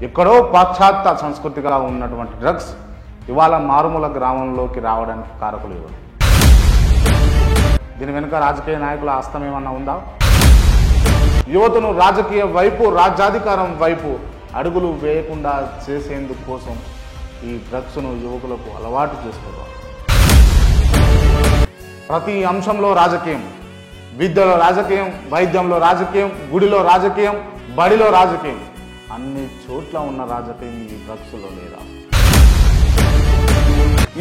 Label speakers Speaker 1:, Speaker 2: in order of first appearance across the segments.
Speaker 1: ఎక్కడో పాశ్చాత్య సంస్కృతిగా ఉన్నటువంటి డ్రగ్స్ ఇవాళ మారుమూల గ్రామంలోకి రావడానికి కారకులు ఎవరు? దీని వెనుక రాజకీయ నాయకుల హస్తం ఏమన్నా ఉందా? యువతను రాజకీయ వైపు, రాజ్యాధికారం వైపు అడుగులు వేయకుండా చేసేందుకు కోసం ఈ డ్రగ్స్ను యువకులకు అలవాటు చేస్తున్నారు. ప్రతి అంశంలో రాజకీయం, విద్యలో రాజకీయం, వైద్యంలో రాజకీయం, గుడిలో రాజకీయం, బడిలో రాజకీయం, అన్ని చోట్ల ఉన్న రాజకీయం ఈ డ్రగ్స్లో లేదా?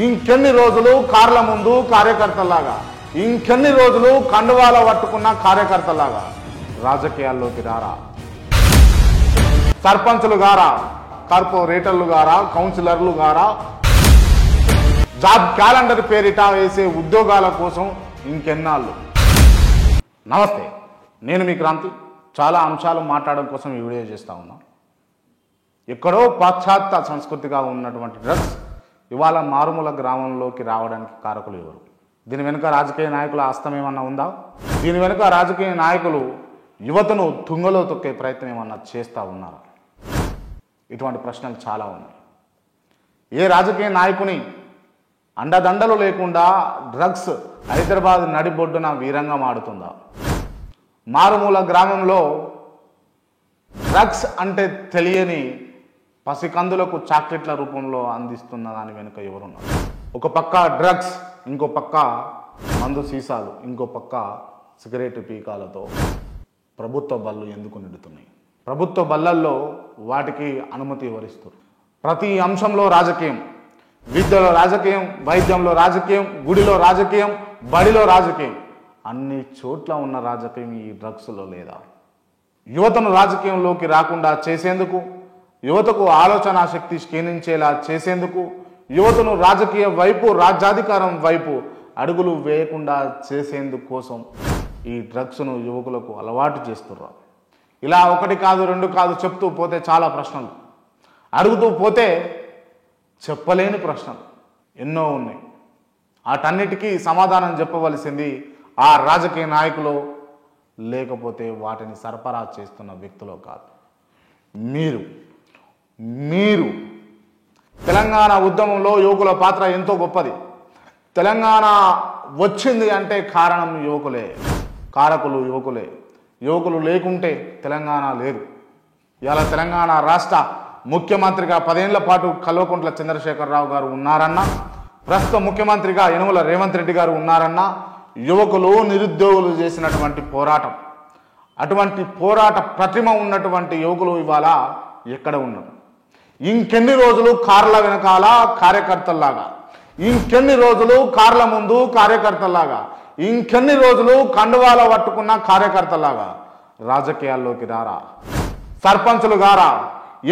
Speaker 1: ఇంకెన్ని రోజులు కార్ల ముందు కార్యకర్తలాగా, ఇంకెన్ని రోజులు కండువాల పట్టుకున్న కార్యకర్తలాగా రాజకీయాల్లోకి రారా? సర్పంచులు గారా, కార్పొరేటర్లు గారా, కౌన్సిలర్లు గారా, జాబ్ క్యాలెండర్ పేరిట వేసే ఉద్యోగాల కోసం ఇంకెన్నాళ్ళు? నమస్తే, నేను మీ క్రాంతి. చాలా అంశాలు మాట్లాడడం కోసం ఈ వీడియో చేస్తూ ఉన్నా. ఎక్కడో పాశ్చాత్య సంస్కృతిగా ఉన్నటువంటి డ్రగ్స్ ఇవాళ మారుమూల గ్రామంలోకి రావడానికి కారకులు ఎవరు? దీని వెనుక రాజకీయ నాయకుల హస్తం ఏమన్నా ఉందా? దీని వెనుక రాజకీయ నాయకులు యువతను తుంగలో తొక్కే ప్రయత్నం ఏమన్నా చేస్తూ ఉన్నారా? ఇటువంటి ప్రశ్నలు చాలా ఉన్నాయి. ఏ రాజకీయ నాయకుని అండదండలు లేకుండా డ్రగ్స్ హైదరాబాద్ నడిబొడ్డున వీరంగం ఆడుతుందా? మారుమూల గ్రామంలో డ్రగ్స్ అంటే తెలియని పసికందులకు చాక్లెట్ల రూపంలో అందిస్తున్న దాని వెనుక ఎవరున్నారు? ఒక పక్క డ్రగ్స్, ఇంకో పక్క మందు సీసాలు, ఇంకో పక్క సిగరెట్ పీకాలతో ప్రభుత్వ బళ్ళు ఎందుకు నిండుతున్నాయి? ప్రభుత్వ బళ్ళల్లో వాటికి అనుమతి ఎవరిస్తారు? ప్రతి అంశంలో రాజకీయం, విద్యలో రాజకీయం, వైద్యంలో రాజకీయం, గుడిలో రాజకీయం, బడిలో రాజకీయం, అన్ని చోట్ల ఉన్న రాజకీయం ఈ డ్రగ్స్లో లేదా? యువతను రాజకీయంలోకి రాకుండా చేసేందుకు, యువతకు ఆలోచన శక్తి క్షీణించేలా చేసేందుకు, యువతను రాజకీయ వైపు, రాజ్యాధికారం వైపు అడుగులు వేయకుండా చేసేందుకు కోసం ఈ డ్రగ్స్ను యువకులకు అలవాటు చేస్తున్నారు. ఇలా ఒకటి కాదు, రెండు కాదు, చెప్తూ పోతే చాలా ప్రశ్నలు, అడుగుతూ పోతే చెప్పలేని ప్రశ్నలు ఎన్నో ఉన్నాయి. వాటన్నిటికీ సమాధానం చెప్పవలసింది ఆ రాజకీయ నాయకులు, లేకపోతే వాటిని సరఫరా చేస్తున్న వ్యక్తులు కాదు. మీరు తెలంగాణ ఉద్యమంలో యువకుల పాత్ర ఎంతో గొప్పది. తెలంగాణ వచ్చింది అంటే కారణం యువకులే, కారకులు యువకులే. యువకులు లేకుంటే తెలంగాణ లేదు. ఇవాళ తెలంగాణ రాష్ట్ర ముఖ్యమంత్రిగా 10 ఏళ్ల పాటు కల్వకుంట్ల చంద్రశేఖరరావు గారు ఉన్నారన్నా, ప్రస్తుత ముఖ్యమంత్రిగా యనమల రేవంత్ రెడ్డి గారు ఉన్నారన్నా, యువకులు, నిరుద్యోగులు చేసినటువంటి పోరాటం, అటువంటి పోరాట ప్రతిమ ఉన్నటువంటి యువకులు ఇవాళ ఎక్కడ ఉన్నారు? ఇంకెన్ని రోజులు కార్ల వెనకాల కార్యకర్తల్లాగా, ఇంకెన్ని రోజులు కార్ల ముందు కార్యకర్తల్లాగా, ఇంకెన్ని రోజులు కండువాల పట్టుకున్న కార్యకర్తలాగా రాజకీయాల్లోకి రారా? సర్పంచులు గారా,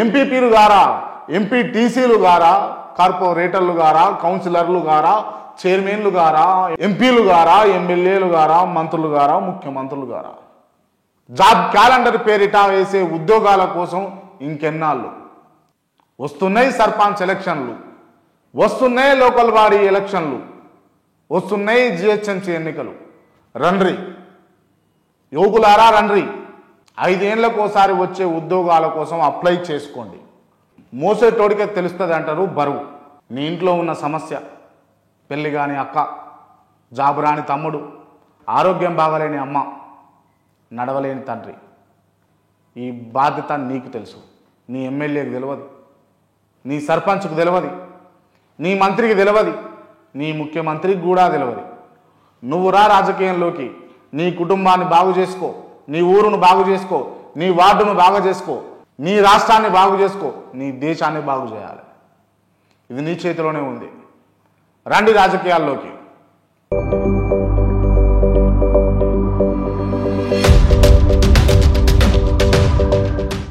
Speaker 1: ఎంపీపీలు గారా, ఎంపీటీసీలు గారా, కార్పొరేటర్లు గారా, కౌన్సిలర్లు గారా, చైర్మన్లు గారా, ఎంపీలు గారా, ఎమ్మెల్యేలు గారా, మంత్రులు గారా, ముఖ్యమంత్రులు గారా, జాబ్ క్యాలెండర్ పేరిట వేసే ఉద్యోగాల కోసం ఇంకెన్నాళ్ళు? వస్తున్నాయి సర్పంచ్ ఎలక్షన్లు, వస్తున్నాయి లోకల్ బాడీ ఎలక్షన్లు, వస్తున్నాయి జిహెచ్ఎంసీ ఎన్నికలు. రండ్రి యువకులారా, రండ్రి. 5 ఏళ్లకు ఒకసారి వచ్చే ఉద్యోగాల కోసం అప్లై చేసుకోండి. మోసేటోడికే తెలుస్తుంది అంటారు బరువు. నీ ఇంట్లో ఉన్న సమస్య, పెళ్లి కాని అక్క, జాబు రాని తమ్ముడు, ఆరోగ్యం బాగలేని అమ్మ, నడవలేని తండ్రి, ఈ బాధ్యత నీకు తెలుసు. నీ ఎమ్మెల్యేకి తెలియదు, నీ సర్పంచ్కు తెలియదు, నీ మంత్రికి తెలియదు, నీ ముఖ్యమంత్రికి కూడా తెలియదు. నువ్వు రా రాజకీయంలోకి, నీ కుటుంబాన్ని బాగు చేసుకో, నీ ఊరును బాగు చేసుకో, నీ వార్డును బాగు చేసుకో, నీ రాష్ట్రాన్ని బాగు చేసుకో, నీ దేశాన్ని బాగు చేయాలి. ఇది నీ చేతిలోనే ఉంది. రండి రాజకీయాల్లోకి.